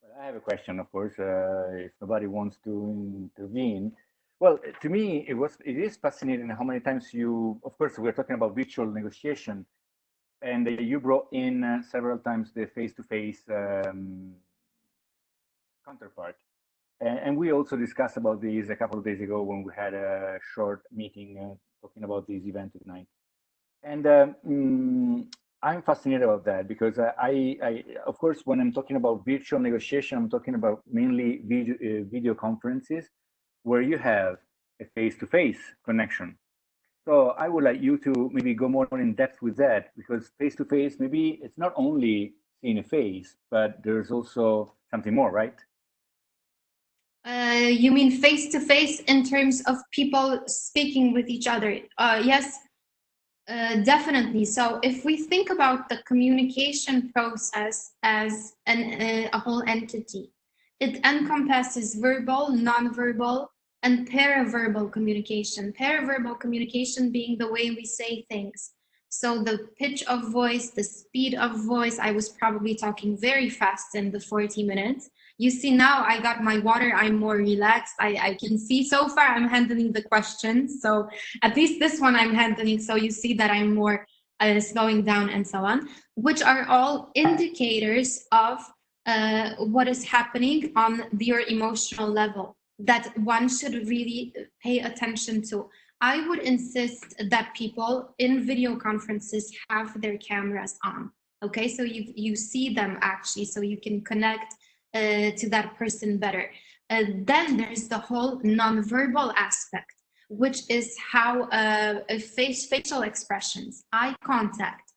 Speaker 1: Well, I have a question, of course, if nobody wants to intervene. Well, to me, it is fascinating how many times of course, we're talking about virtual negotiation, and you brought in several times the face-to-face counterpart. And we also discussed about this a couple of days ago when we had a short meeting talking about this event tonight. And I'm fascinated about that because I, of course, when I'm talking about virtual negotiation, I'm talking about mainly video conferences where you have a face-to-face connection. So I would like you to maybe go more in depth with that, because face-to-face, maybe it's not only seeing a face, but there's also something more, right?
Speaker 2: You mean face-to-face in terms of people speaking with each other? Yes. Definitely. So if we think about the communication process as a whole entity, it encompasses verbal, nonverbal, and paraverbal communication. Paraverbal communication being the way we say things. So the pitch of voice, the speed of voice, I was probably talking very fast in the 40 minutes. You see now I got my water, I'm more relaxed. I can see so far I'm handling the questions. So at least this one I'm handling. So you see that I'm more slowing down and so on, which are all indicators of what is happening on your emotional level that one should really pay attention to. I would insist that people in video conferences have their cameras on. Okay, so you see them actually, so you can connect to that person better. Then there's the whole nonverbal aspect, which is how facial expressions, eye contact,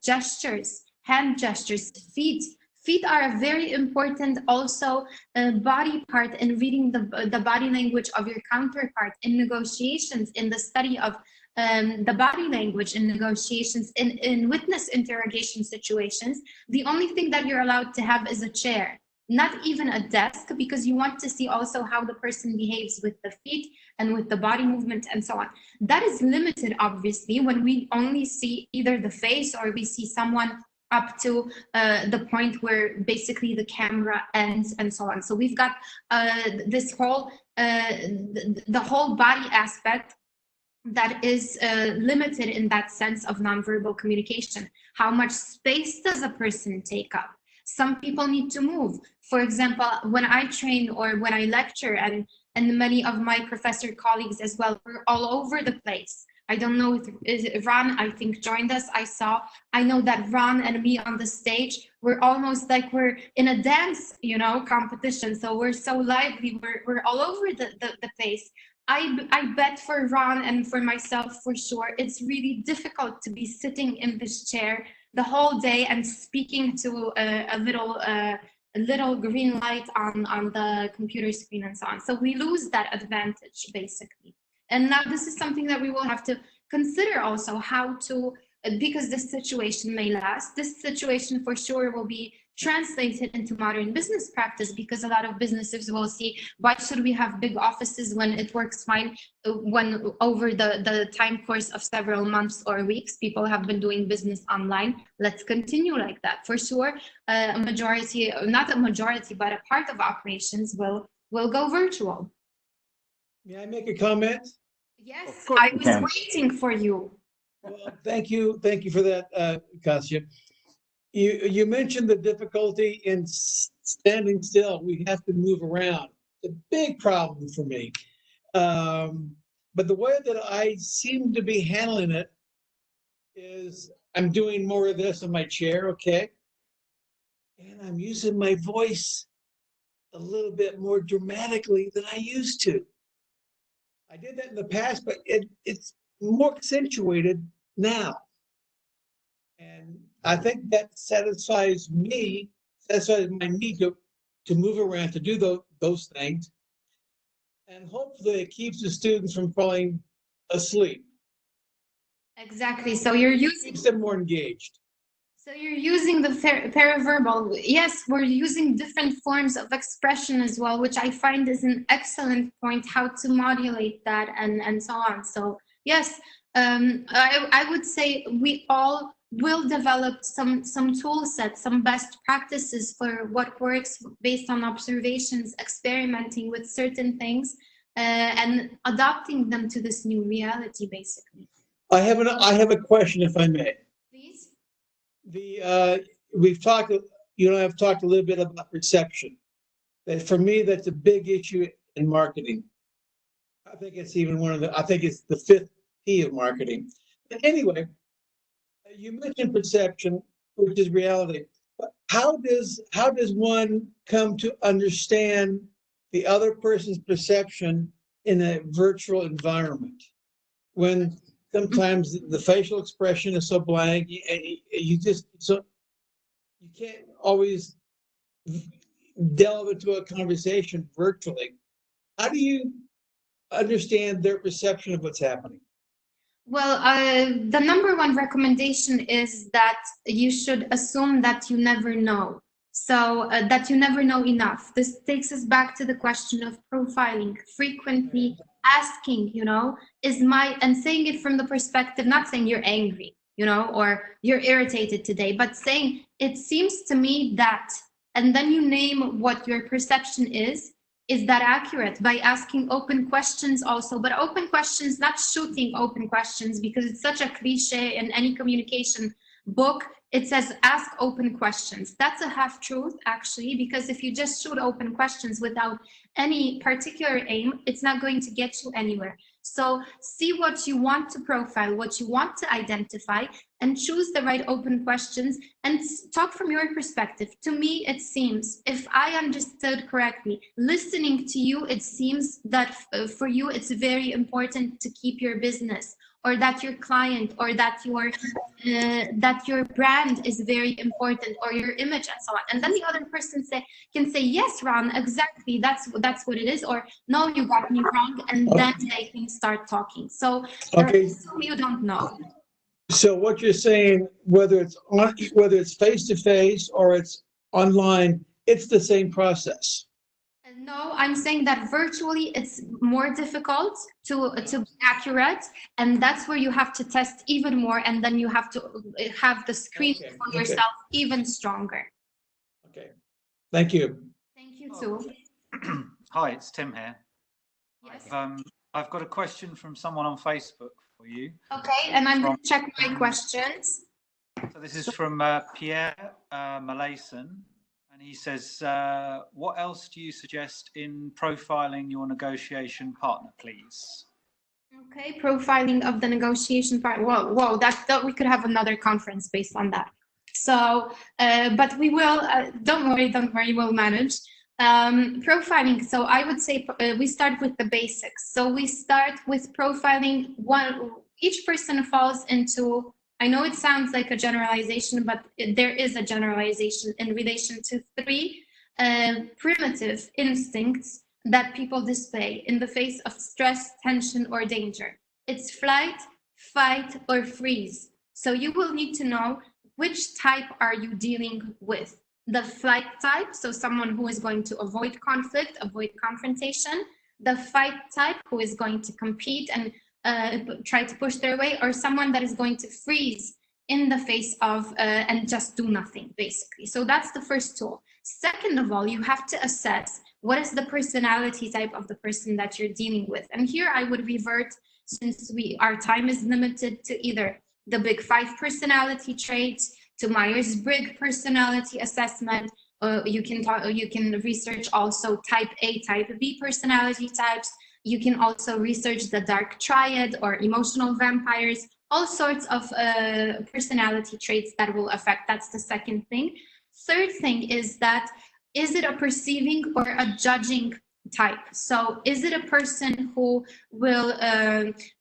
Speaker 2: gestures, hand gestures, feet. Feet are a very important also body part in reading the body language of your counterpart in negotiations, in the study of the body language in negotiations, in witness interrogation situations. The only thing that you're allowed to have is a chair, not even a desk, because you want to see also how the person behaves with the feet and with the body movement and so on. That is limited, obviously, when we only see either the face or we see someone up to the point where basically the camera ends and so on. So we've got this whole, the whole body aspect that is limited in that sense of nonverbal communication. How much space does a person take up? Some people need to move. For example, when I train or when I lecture, and many of my professor colleagues as well, we're all over the place. I don't know if Ron, I think, joined us. I know that Ron and me on the stage, we're almost like we're in a dance, competition. So we're so lively, we're all over the place. I bet for Ron and for myself, for sure, it's really difficult to be sitting in this chair the whole day and speaking to a little green light on the computer screen and so on. So we lose that advantage, basically. And now this is something that we will have to consider also, how to, because this situation may last, this situation for sure will be translated into modern business practice, because a lot of businesses will see, why should we have big offices when it works fine, when over the time course of several months or weeks people have been doing business online. Let's continue like that. For sure, a majority, not a majority, but a part of operations will go virtual.
Speaker 4: May I make a comment?
Speaker 2: Yes, I was waiting for you.
Speaker 4: Well, thank you for that, Kasia. You mentioned the difficulty in standing still. We have to move around. It's a big problem for me. But the way that I seem to be handling it is I'm doing more of this in my chair, okay? And I'm using my voice a little bit more dramatically than I used to. I did that in the past, but it's more accentuated now. And I think that satisfies my need to move around, to do those things. And hopefully it keeps the students from falling asleep.
Speaker 2: Exactly. So you're using,
Speaker 4: keeps them more engaged.
Speaker 2: So you're using the paraverbal. Yes, we're using different forms of expression as well, which I find is an excellent point, how to modulate that and so on. So yes, I would say we all will develop some tool sets, some best practices for what works based on observations, experimenting with certain things, and adopting them to this new reality, basically.
Speaker 4: I have a question, if I may.
Speaker 2: Please.
Speaker 4: We've talked, you and I have talked a little bit about perception. That for me, that's a big issue in marketing. I think it's even I think it's the 5th P of marketing. But anyway, you mentioned perception, which is reality. But how does one come to understand the other person's perception in a virtual environment, when sometimes the facial expression is so blank, you can't always delve into a conversation virtually? How do you understand their perception of what's happening?
Speaker 2: Well, the number one recommendation is that you should assume that you never know. So that you never know enough. This takes us back to the question of profiling, frequently asking, and saying it from the perspective, not saying you're angry, or you're irritated today, but saying it seems to me that, and then you name what your perception is that accurate, by asking open questions also, but open questions, not shooting open questions, because it's such a cliche in any communication book. It says ask open questions. That's a half truth, actually, because if you just shoot open questions without any particular aim, it's not going to get you anywhere. So see what you want to profile, what you want to identify, and choose the right open questions and talk from your perspective. To me, it seems, if I understood correctly, listening to you, it seems that for you, it's very important to keep your business, or that your client, or that your brand is very important, or your image, and so on. And then the other person can say, yes, Ron, exactly, that's what it is, or no, you got me wrong, and then they can start talking. So assume you don't know.
Speaker 4: So what you're saying, whether it's face to face or it's online, it's the same process.
Speaker 2: No, I'm saying that virtually it's more difficult to be accurate, and that's where you have to test even more, and then you have to have the screen for yourself even stronger.
Speaker 4: Okay, thank you.
Speaker 2: Thank you too.
Speaker 5: Hi, it's Tim here.
Speaker 2: Yes.
Speaker 5: I've got a question from someone on Facebook for you.
Speaker 2: Okay, and I'm going to check my questions.
Speaker 5: So this is from Pierre Malayson. And he says, what else do you suggest in profiling your negotiation partner, please?
Speaker 2: Okay, profiling of the negotiation part. Whoa, that we could have another conference based on that. So, but we will, don't worry, we'll manage. Profiling, so I would say we start with the basics. So we start with profiling. Each person falls into, I know it sounds like a generalization, but there is a generalization in relation to 3 primitive instincts that people display in the face of stress, tension, or danger. It's flight, fight, or freeze. So you will need to know which type are you dealing with. The flight type, so someone who is going to avoid conflict, avoid confrontation. The fight type, who is going to compete and try to push their way, or someone that is going to freeze in the face of and just do nothing, basically. So that's the first tool. Second of all, you have to assess what is the personality type of the person that you're dealing with. And here I would revert, since our time is limited, to either the Big 5 personality traits, to Myers-Briggs personality assessment. You can research also type A, type B personality types. You can also research the dark triad or emotional vampires, all sorts of personality traits that will affect. That's the second thing. Third thing is that, is it a perceiving or a judging type? So is it a person who will,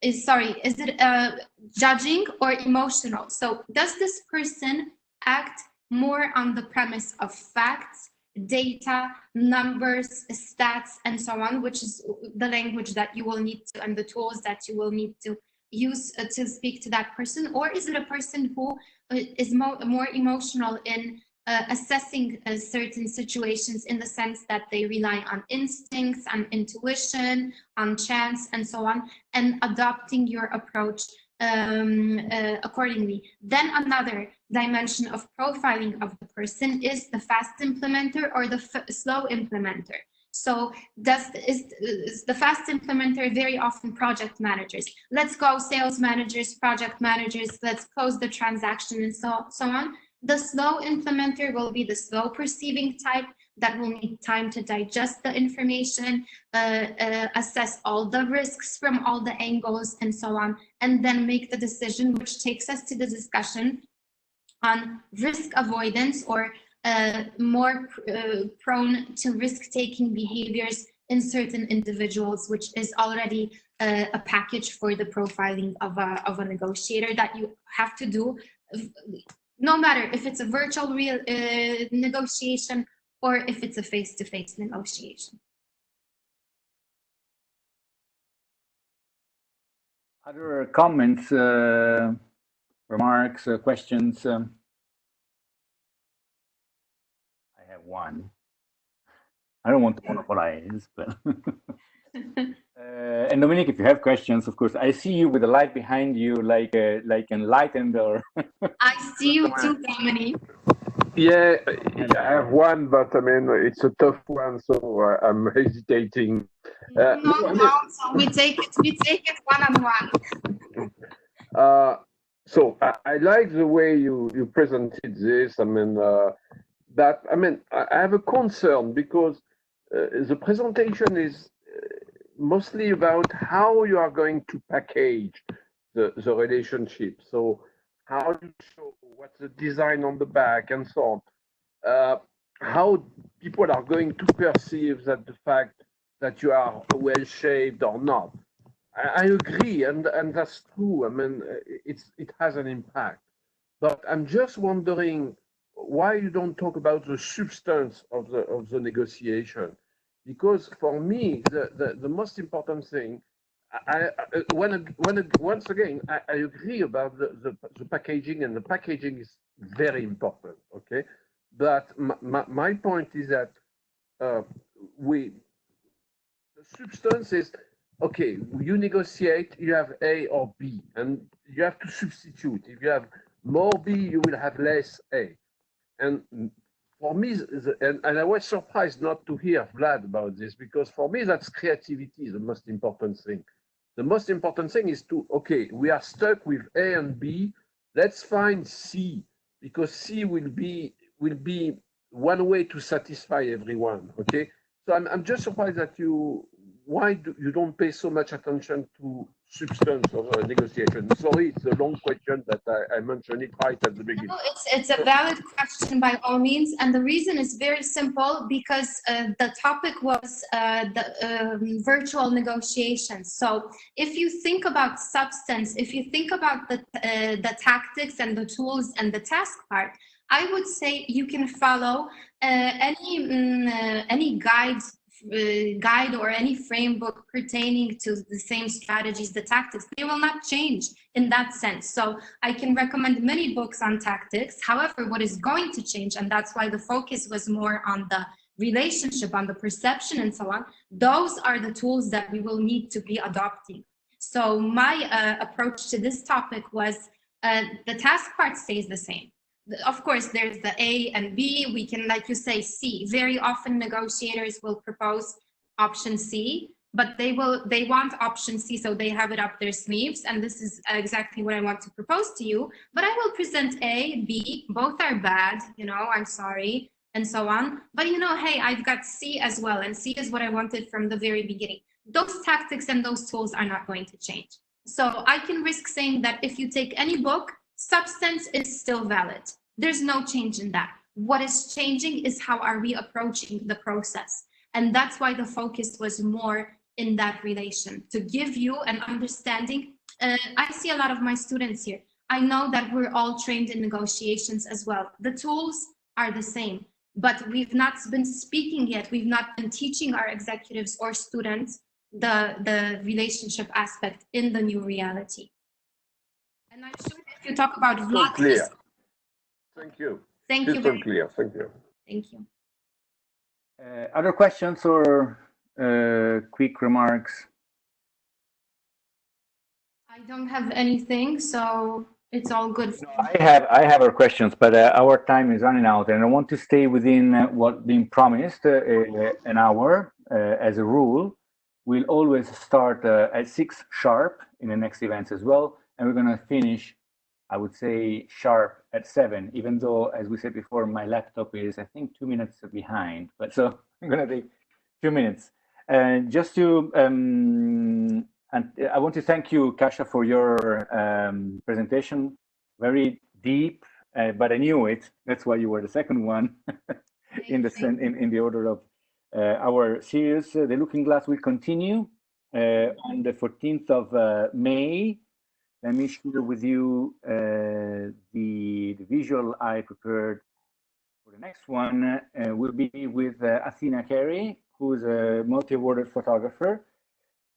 Speaker 2: is it judging or emotional? So does this person act more on the premise of facts, data, numbers, stats, and so on, which is the language that you will need to, and the tools that you will need to use to speak to that person? Or is it a person who is more emotional in assessing certain situations, in the sense that they rely on instincts, on intuition, on chance, and so on, and adopting your approach accordingly? Then another dimension of profiling of the person is the fast implementer or the slow implementer. So is the fast implementer very often project managers? Let's go, sales managers, project managers, let's close the transaction, and so on. The slow implementer will be the slow perceiving type that will need time to digest the information, assess all the risks from all the angles, and so on, and then make the decision, which takes us to the discussion on risk avoidance, or more prone to risk-taking behaviors in certain individuals, which is already a package for the profiling of a negotiator that you have to do, no matter if it's a virtual negotiation or if it's a face-to-face negotiation.
Speaker 1: Other comments, remarks, questions? I have one. I don't want to monopolize, but and Dominique, if you have questions, of course, I see you with the light behind you, like enlightened or.
Speaker 2: I see you too, Dominique.
Speaker 6: Yeah, I have one, but I mean it's a tough one, so I'm hesitating.
Speaker 2: No, so we take it one on one.
Speaker 6: So I like the way you presented this. I mean I have a concern because the presentation is mostly about how you are going to package the relationship. So how you show what's the design on the back and so on. How people are going to perceive that the fact that you are well shaved or not. I agree, and that's true. I mean, it has an impact. But I'm just wondering why you don't talk about the substance of the negotiation, because for me the most important thing, once again I agree about the packaging, and the packaging is very important. Okay, but my point is that the substance is okay. You negotiate, you have A or B, and you have to substitute. If you have more B, you will have less A. And for me, and I was surprised not to hear Vlad about this, because for me, that's creativity, the most important thing. The most important thing is to, okay, we are stuck with A and B, let's find C, because C will be one way to satisfy everyone, okay? So I'm just surprised that why you don't pay so much attention to substance of a negotiation? Sorry, it's a long question, but I mentioned it right at the beginning.
Speaker 2: No, it's a valid question by all means, and the reason is very simple, because the topic was the virtual negotiations. So if you think about substance, if you think about the tactics and the tools and the task part, I would say you can follow any guide or any framework pertaining to the same strategies, the tactics. They will not change in that sense. So I can recommend many books on tactics. However, what is going to change, and that's why the focus was more on the relationship, on the perception and so on, those are the tools that we will need to be adopting. So my approach to this topic was the task part stays the same. Of course, there's the A and B. We can, like you say, C. Very often negotiators will propose option C, but they want option C, so they have it up their sleeves. And this is exactly what I want to propose to you. But I will present A, B, both are bad, I'm sorry, and so on. But hey, I've got C as well, and C is what I wanted from the very beginning. Those tactics and those tools are not going to change. So I can risk saying that if you take any book, substance is still valid. There's no change in that. What is changing is how are we approaching the process. And that's why the focus was more in that relation, to give you an understanding. I see a lot of my students here. I know that we're all trained in negotiations as well. The tools are the same, but we've not been speaking yet. We've not been teaching our executives or students the relationship aspect in the new reality. And I'm sure if you talk about
Speaker 6: so clear. Thank you.
Speaker 2: Thank you.
Speaker 6: So clear. Thank you.
Speaker 2: Thank you.
Speaker 1: Other questions or quick remarks?
Speaker 2: I don't have anything, so it's all good.
Speaker 1: No, I have our questions, but our time is running out, and I want to stay within what being promised, an hour as a rule. We'll always start at 6 sharp in the next events as well, and we're going to finish, I would say, sharp at 7, even though, as we said before, my laptop is, I think, 2 minutes behind. But so I'm going to take 2 minutes. Just to, and I want to thank you, Kasia, for your presentation. Very deep, but I knew it. That's why you were the second one in the order of our series. The Looking Glass will continue on the 14th of May. Let me share with you the visual I prepared for the next one. Will be with Athena Carey, who's a multi-awarded photographer.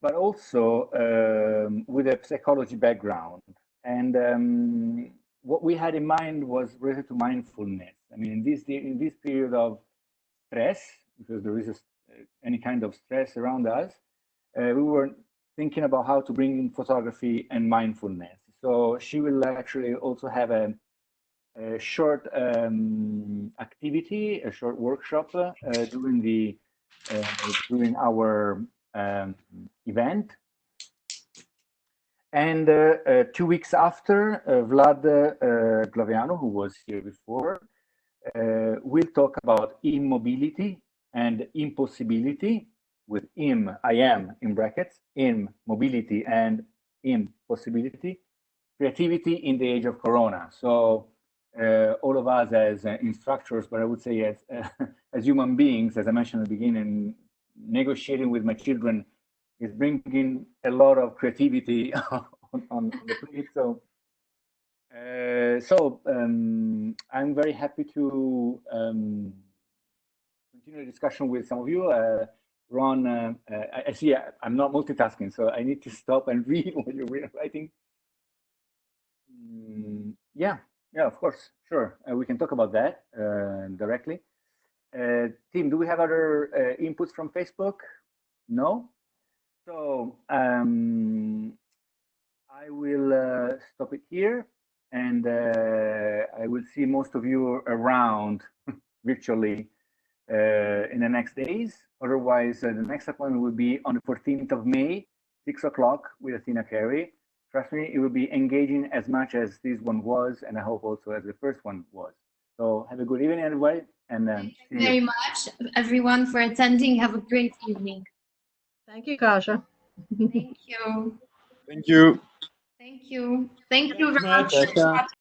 Speaker 1: but also with a psychology background. And what we had in mind was related to mindfulness. I mean, in this period of stress, because there is any kind of stress around us, we were thinking about how to bring in photography and mindfulness. So she will actually also have a short activity, a short workshop during our event. And 2 weeks after, Vlad Glaviano, who was here before, will talk about immobility and impossibility, with I am in brackets, immobility and impossibility, creativity in the age of Corona. So all of us as instructors, but I would say as human beings, as I mentioned at the beginning, negotiating with my children is bringing a lot of creativity on the plate. So I'm very happy to continue the discussion with some of you. Ron, I see I'm not multitasking, so I need to stop and read what you're writing. Yeah, of course, sure. We can talk about that directly. Tim, do we have other inputs from Facebook? No? So I will stop it here, and I will see most of you around virtually in the next days. Otherwise, the next appointment will be on the 14th of May, 6 o'clock with Athena Carey. Trust me, it will be engaging as much as this one was, and I hope also as the first one was. So have a good evening, everybody, and
Speaker 2: thank you very much, everyone, for attending. Have a great evening.
Speaker 7: Thank you, Kasia.
Speaker 2: Thank you.
Speaker 8: Thank you.
Speaker 2: Thank you. Thank you very much.